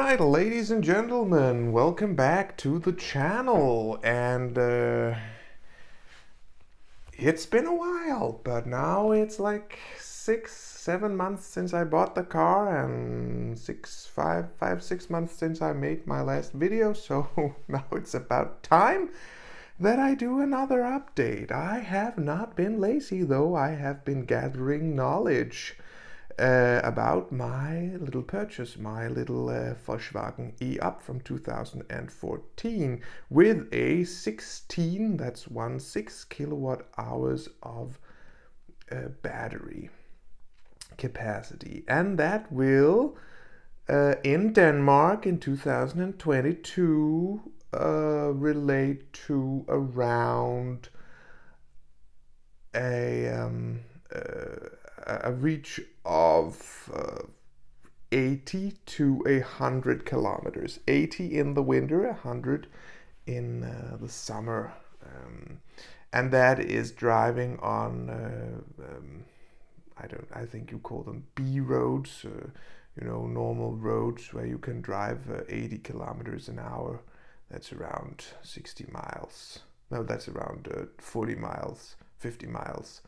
Alright, ladies and gentlemen, welcome back to the channel. And it's been a while, but now it's like 6-7 months since I bought the car, and 6 months since I made my last video. So now it's about time that I do another update. I have not been lazy, though. I have been gathering knowledge about my little purchase, my little Volkswagen e-up from 2014 with a 16, that's 16 kilowatt hours of battery capacity. And that will, in Denmark in 2022, relate to around a reach of 80 to 100 kilometers. 80 in the winter, 100 in the summer. And that is driving on, I think you call them B roads, normal roads where you can drive 80 kilometers an hour. That's around 60 miles. No, that's around 40 miles, 50 miles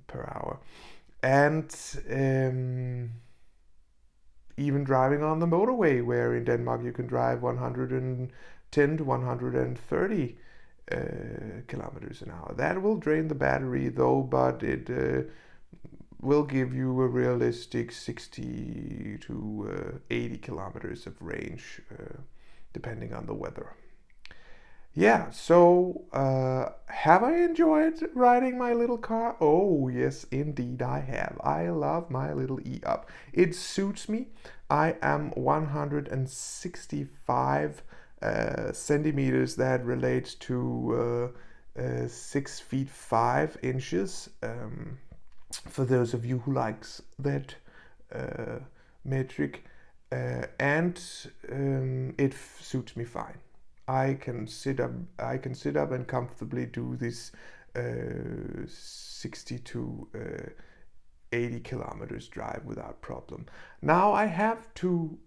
per hour. And even driving on the motorway, where in Denmark you can drive 110 to 130 kilometers an hour. That will drain the battery, though, but it will give you a realistic 60 to 80 kilometers of range, depending on the weather. Yeah, so have I enjoyed riding my little car? Oh, yes, indeed I have. I love my little e-up. It suits me. I am 165 centimeters. That relates to 6 feet 5 inches. For those of you who likes that metric, and it suits me fine. I can sit up and comfortably do this 60 to 80 kilometers drive without problem. Now I have done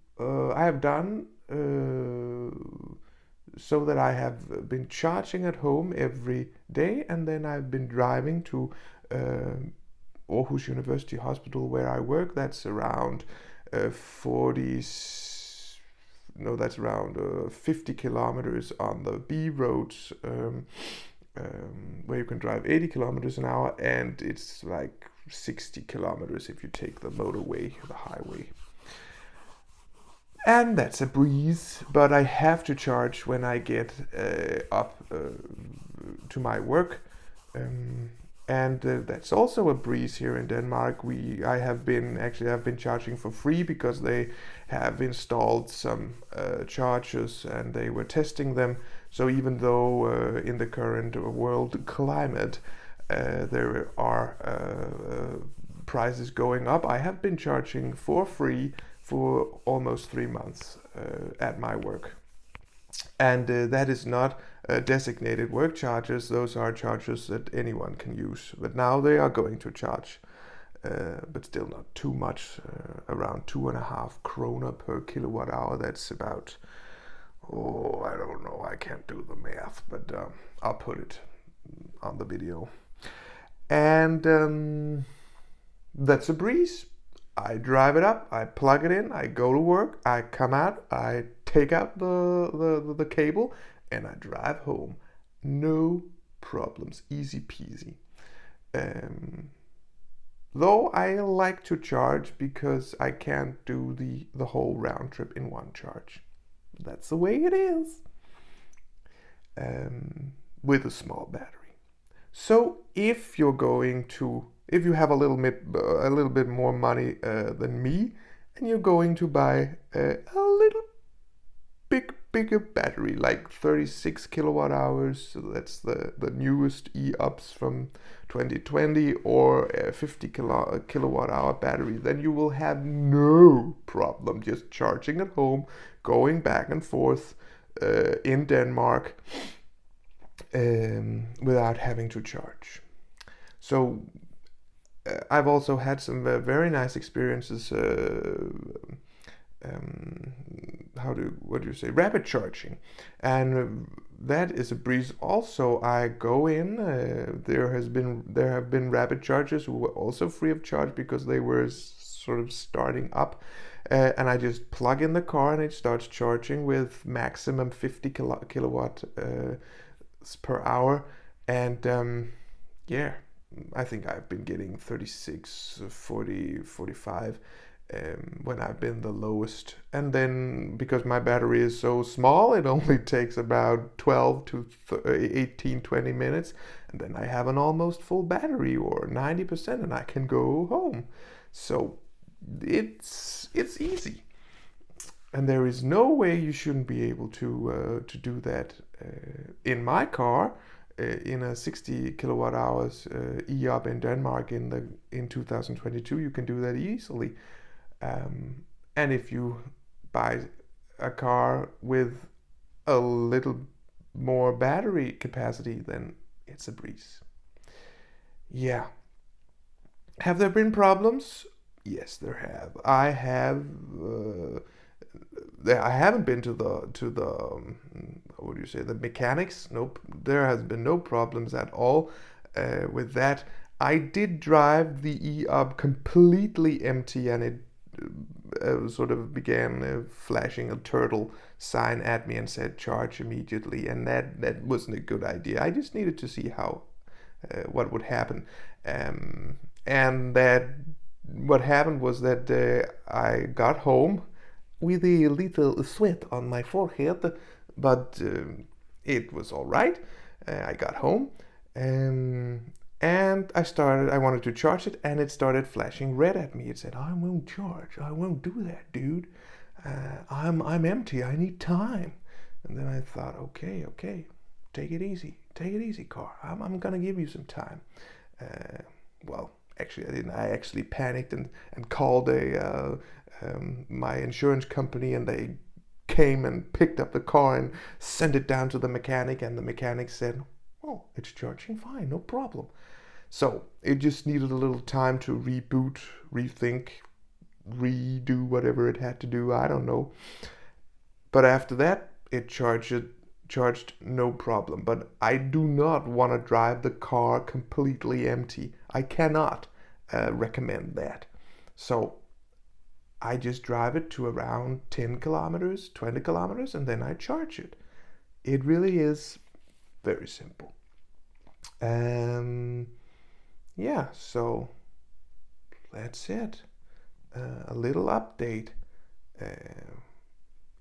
so that I have been charging at home every day, and then I've been driving to Aarhus University Hospital, where I work. That's around 50 kilometers on the B roads, where you can drive 80 kilometers an hour, and it's like 60 kilometers if you take the motorway, the highway. And that's a breeze, but I have to charge when I get up to my work. And that's also a breeze here in Denmark. I've been charging for free because they have installed some chargers and they were testing them. So even though in the current world climate there are prices going up, I have been charging for free for almost 3 months at my work. And that is not designated work charges. Those are charges that anyone can use. But now they are going to charge, but still not too much, around 2.5 kroner per kilowatt hour. That's about, I don't know, I can't do the math, but I'll put it on the video. And that's a breeze. I drive it up, I plug it in, I go to work, I come out, I take out the cable, and I drive home. No problems, easy peasy. Though I like to charge because I can't do the whole round trip in one charge. That's the way it is. With a small battery. So if you have a little bit more money than me, and you're going to buy a little bigger battery, like 36 kilowatt hours, so that's the newest e-ups from 2020, or a 50 kilowatt hour battery, then you will have no problem just charging at home, going back and forth in Denmark without having to charge. So I've also had some very nice experiences. Um, what do you say? Rapid charging, and that is a breeze. Also, I go in. There have been rapid chargers who were also free of charge because they were sort of starting up, and I just plug in the car and it starts charging with maximum 50 kilowatt per hour, and yeah, I think I've been getting 36, 40, 45 when I've been the lowest. And then because my battery is so small, it only takes about 12 to 18, 20 minutes. And then I have an almost full battery or 90% and I can go home. So it's easy. And there is no way you shouldn't be able to do that in my car in a 60 kilowatt hours e-up in Denmark in 2022. You can do that easily. And if you buy a car with a little more battery capacity, then it's a breeze. Yeah. Have there been problems? Yes, there have. I have. I haven't been to the what do you say, the mechanics. Nope, there has been no problems at all with that. I did drive the e-up completely empty, and it sort of began flashing a turtle sign at me and said charge immediately, and that wasn't a good idea. I just needed to see how what would happen, and that what happened was that I got home with a little sweat on my forehead, but it was all right. I got home, and I wanted to charge it, and it started flashing red at me. It said, "I won't charge. I won't do that, dude. I'm empty. I need time." And then I thought, okay, take it easy, car. I'm gonna give you some time. Well, actually, I didn't. I actually panicked and called my insurance company, and they came and picked up the car and sent it down to the mechanic, and the mechanic said, "Oh, it's charging fine, no problem." So it just needed a little time to reboot, rethink, redo whatever it had to do. I don't know. But after that, it charged no problem. But I do not want to drive the car completely empty. I cannot recommend that. So I just drive it to around 10 kilometers, 20 kilometers, and then I charge it. It really is very simple. Yeah, so that's it. A little update.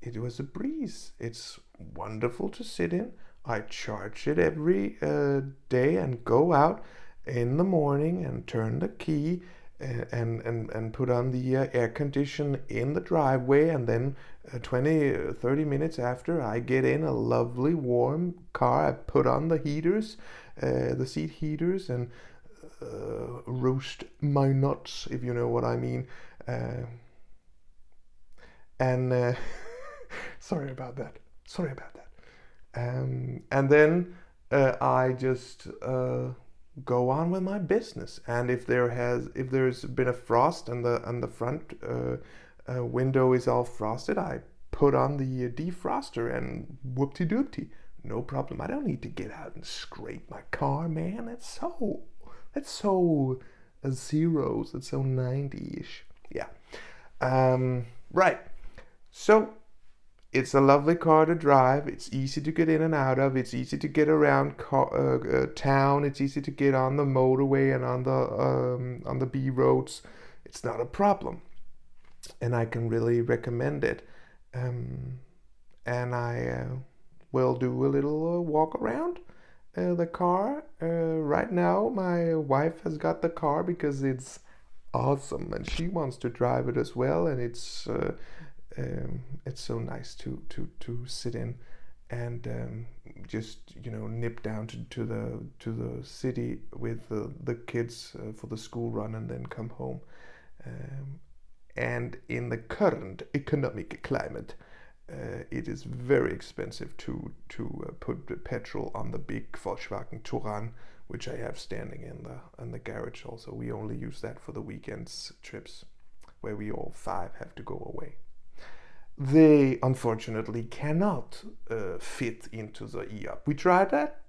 It was a breeze. It's wonderful to sit in. I charge it every day and go out in the morning and turn the key and put on the air condition in the driveway, and then 20 30 minutes after, I get in a lovely warm car. I put on the heaters, the seat heaters, and roast my nuts, if you know what I mean. And sorry about that. And then I just go on with my business. And if there's been a frost and the front window is all frosted, I put on the defroster and whoop-de-doop-de. No problem. I don't need to get out and scrape my car, man. That's so zeros. It's so 90-ish. Yeah. Right. So it's a lovely car to drive. It's easy to get in and out of. It's easy to get around town. It's easy to get on the motorway and on the B roads. It's not a problem, and I can really recommend it. And I will do a little walk around the car. Right now, my wife has got the car because it's awesome, and she wants to drive it as well. And it's so nice to sit in and just nip down to the city with the kids for the school run and then come home. And in the current economic climate, it is very expensive to put petrol on the big Volkswagen Touran which I have standing in the garage also. We only use that for the weekends trips, where we all 5 have to go away. They unfortunately cannot fit into the e-up. We tried that,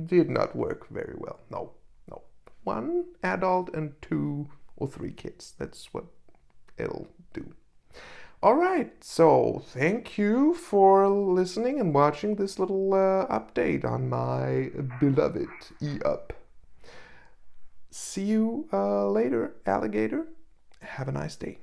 did not work very well. No. 1 adult and 2 or 3 kids. That's what it'll do. All right, so thank you for listening and watching this little update on my beloved e-up. See you later, alligator. Have a nice day.